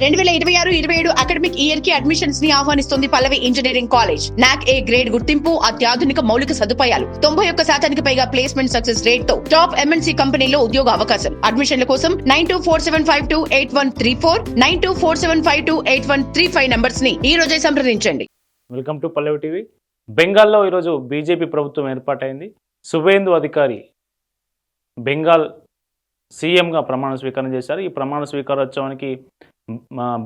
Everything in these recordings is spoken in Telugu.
2026-27 అకాడమిక్ ఇయర్ కి అడ్మిషన్స్ ని ఆహ్వానిస్తుంది పల్లవి ఇంజనీరింగ్ కాలేజ్. నాక్ ఏ గ్రేడ్ గుర్తింపు, అత్యాధునిక మౌలిక సదుపాయాలు, 91% పైగా ప్లేస్మెంట్ సక్సెస్ రేట్ తో టాప్ ఎంఎన్సీ కంపెనీలో ఉద్యోగ అవకాశం. అడ్మిషన్ల కోసం 9247528134 9247528135 నంబర్స్ ని ఈ రోజే సంప్రదించండి. Welcome to Pallavi TV. బెంగాల్లో ఈరోజు బీజేపీ ప్రభుత్వం ఏర్పాటైంది. శువేందు అధికారి బెంగాల్ సీఎంగా ప్రమాణ స్వీకారం చేశారు. ఈ ప్రమాణ స్వీకారోత్సవానికి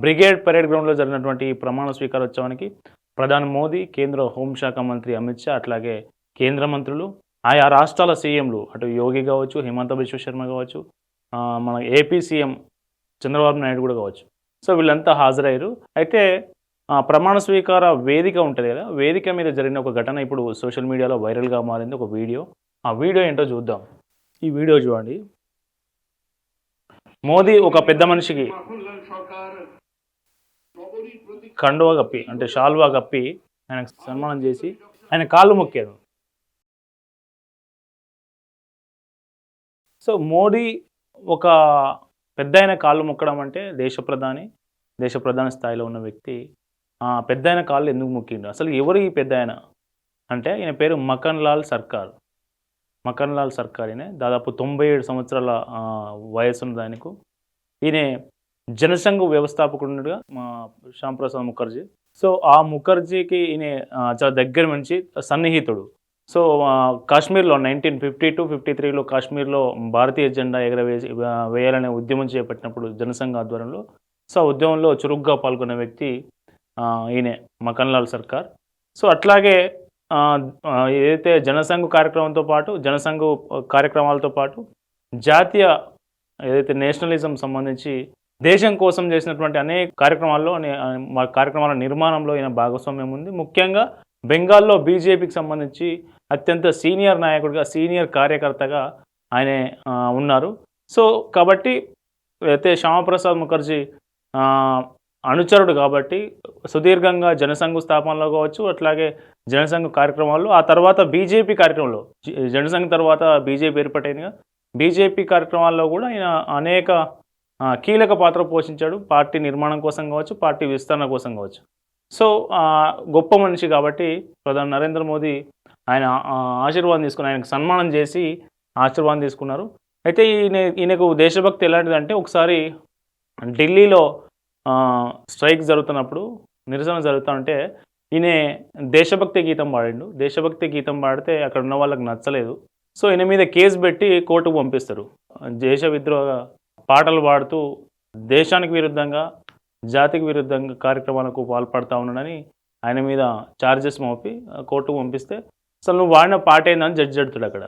బ్రిగేడ్ పరేడ్ గ్రౌండ్లో జరిగినటువంటి ప్రమాణ స్వీకారోత్సవానికి ప్రధాని మోదీ, కేంద్ర హోంశాఖ మంత్రి అమిత్ షా, అట్లాగే కేంద్ర మంత్రులు, ఆయా రాష్ట్రాల సీఎంలు, అటు యోగి కావచ్చు, హిమంత బిశ్వ శర్మ కావచ్చు, మన ఏపీ సీఎం చంద్రబాబు నాయుడు కూడా కావచ్చు. సో వీళ్ళంతా హాజరయ్యారు. అయితే ప్రమాణ స్వీకార వేదిక ఉంటుంది కదా, వేదిక మీద జరిగిన ఒక ఘటన ఇప్పుడు సోషల్ మీడియాలో వైరల్గా మారింది. ఒక వీడియో, ఆ వీడియో ఏంటో చూద్దాం. ఈ వీడియో చూడండి. మోదీ ఒక పెద్ద మనిషికి కండువా కప్పి, అంటే షాల్వా కప్పి ఆయనకు సన్మానం చేసి ఆయన కాళ్ళు మొక్కాడు. సో మోడీ ఒక పెద్ద ఆయన కాళ్ళు మొక్కడం అంటే దేశ ప్రధాని స్థాయిలో ఉన్న వ్యక్తి పెద్ద ఆయన కాళ్ళు ఎందుకు మొక్కిండు? అసలు ఎవరు ఈ పెద్ద ఆయన అంటే ఈయన పేరు మకన్ లాల్ సర్కార్. ఈయన దాదాపు 97 సంవత్సరాల వయసు ఉన్న దానికి. ఈయన జనసంఘ్ వ్యవస్థాపకుడుగా మా శ్యామ్ ప్రసాద్ ముఖర్జీ. సో ఆ ముఖర్జీకి ఈయన చాలా దగ్గర నుంచి సన్నిహితుడు. సో కాశ్మీర్లో 1952-53లో కాశ్మీర్లో భారతీయ జెండా వేయాలనే ఉద్యమం చేపట్టినప్పుడు జనసంఘ్ ఆధ్వర్యంలో, సో ఆ ఉద్యమంలో చురుగ్గా పాల్గొన్న వ్యక్తి ఈయనే మకన్ లాల్ సర్కార్. సో అట్లాగే ఏదైతే జనసంఘ్ కార్యక్రమాలతో పాటు జాతీయ ఏదైతే నేషనలిజం సంబంధించి దేశం కోసం చేసినటువంటి అనేక కార్యక్రమాల నిర్మాణంలో ఈయన భాగస్వామ్యం ఉంది. ముఖ్యంగా బెంగాల్లో బీజేపీకి సంబంధించి అత్యంత సీనియర్ నాయకుడిగా, సీనియర్ కార్యకర్తగా ఆయన ఉన్నారు. సో కాబట్టి అయితే శ్యామప్రసాద్ ముఖర్జీ అనుచరుడు కాబట్టి సుదీర్ఘంగా జనసంఘ్ స్థాపనలో కావచ్చు, అట్లాగే జనసంఘ్ కార్యక్రమాల్లో, ఆ తర్వాత బీజేపీ కార్యక్రమంలో, జనసంఘ్ తర్వాత బీజేపీ ఏర్పాటైందిగా, బీజేపీ కార్యక్రమాల్లో కూడా ఆయన అనేక కీలక పాత్ర పోషించాడు. పార్టీ నిర్మాణం కోసం కావచ్చు, పార్టీ విస్తరణ కోసం కావచ్చు. సో గొప్ప మనిషి కాబట్టి ప్రధాని నరేంద్ర మోదీ ఆయన ఆశీర్వాదం తీసుకుని, ఆయనకు సన్మానం చేసి ఆశీర్వాదం తీసుకున్నారు. అయితే ఈయనకు దేశభక్తి ఎలాంటిదంటే, ఒకసారి ఢిల్లీలో స్ట్రైక్ జరుగుతున్నప్పుడు, నిరసన జరుగుతుంటే ఈయన దేశభక్తి గీతం పాడితే అక్కడ ఉన్న వాళ్ళకి నచ్చలేదు. సో ఈయన మీద కేసు పెట్టి కోర్టుకు పంపిస్తారు. దేశ విద్రోహ పాటలు పాడుతూ దేశానికి విరుద్ధంగా, జాతికి విరుద్ధంగా కార్యక్రమాలకు పాల్పడతా ఉన్నాడని ఆయన మీద ఛార్జెస్ మోపి కోర్టుకు పంపిస్తే, అసలు నువ్వు వాడిన పాట ఏందని జడ్జి అడుగుతాడు అక్కడ.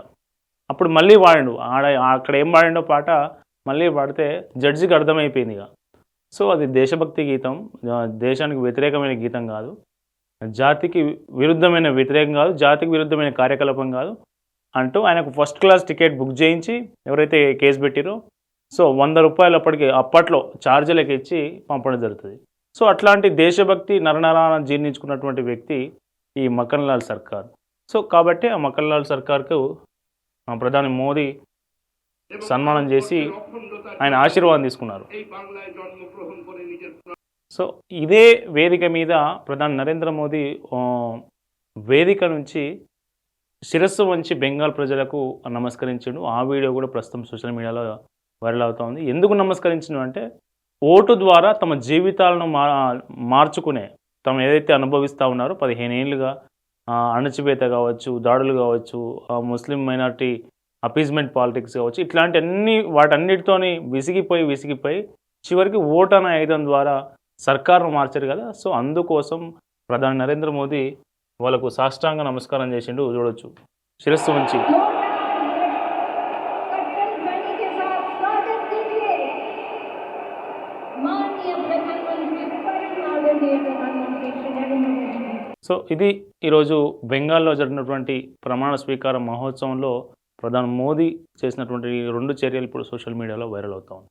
అప్పుడు మళ్ళీ వాడిండు, అక్కడ ఏం వాడిండో పాట మళ్ళీ పాడితే జడ్జికి అర్థమైపోయింది ఇక. సో అది దేశభక్తి గీతం, దేశానికి వ్యతిరేకమైన గీతం కాదు, జాతికి విరుద్ధమైన వ్యతిరేకం కాదు, జాతికి విరుద్ధమైన కార్యకలాపం కాదు అంటూ ఆయనకు ఫస్ట్ క్లాస్ టికెట్ బుక్ చేయించి ఎవరైతే కేసు పెట్టిరో, సో 100 రూపాయలు అప్పట్లో ఛార్జీలకు ఇచ్చి పంపడం జరుగుతుంది. సో అట్లాంటి దేశభక్తి నరనరాన జీర్ణించుకున్నటువంటి వ్యక్తి ఈ మకన్ లాల్ సర్కార్. సో కాబట్టి ఆ మకన్ లాల్ సర్కార్కు ప్రధాని మోదీ సన్మానం చేసి ఆయన ఆశీర్వాదం తీసుకున్నారు. సో ఇదే వేదిక మీద ప్రధాని నరేంద్ర మోదీ వేదిక నుంచి శిరస్సు వంచి బెంగాల్ ప్రజలకు నమస్కరించాడు. ఆ వీడియో కూడా ప్రస్తుతం సోషల్ మీడియాలో వైరల్ అవుతూ ఉంది. ఎందుకు నమస్కరించను అంటే, ఓటు ద్వారా తమ జీవితాలను మార్చుకునే, తమ ఏదైతే అనుభవిస్తూ ఉన్నారో 15 ఏళ్ళుగా అణచివేత కావచ్చు, దాడులు కావచ్చు, ముస్లిం మైనారిటీ అపీజ్మెంట్ పాలిటిక్స్ కావచ్చు, ఇట్లాంటి వాటన్నిటితోని విసిగిపోయి చివరికి ఓటు అనే ఆయుధం ద్వారా సర్కారును మార్చారు కదా. సో అందుకోసం ప్రధాని నరేంద్ర మోదీ వాళ్ళకు సాష్టాంగ నమస్కారం చేసిండు. చూడొచ్చు, శిరస్సు వంచి. సో ఇది ఈరోజు బెంగాల్లో జరిగినటువంటి ప్రమాణ స్వీకార మహోత్సవంలో ప్రధాని మోదీ చేసినటువంటి 2 చర్యలు ఇప్పుడు సోషల్ మీడియాలో వైరల్ అవుతా ఉంది.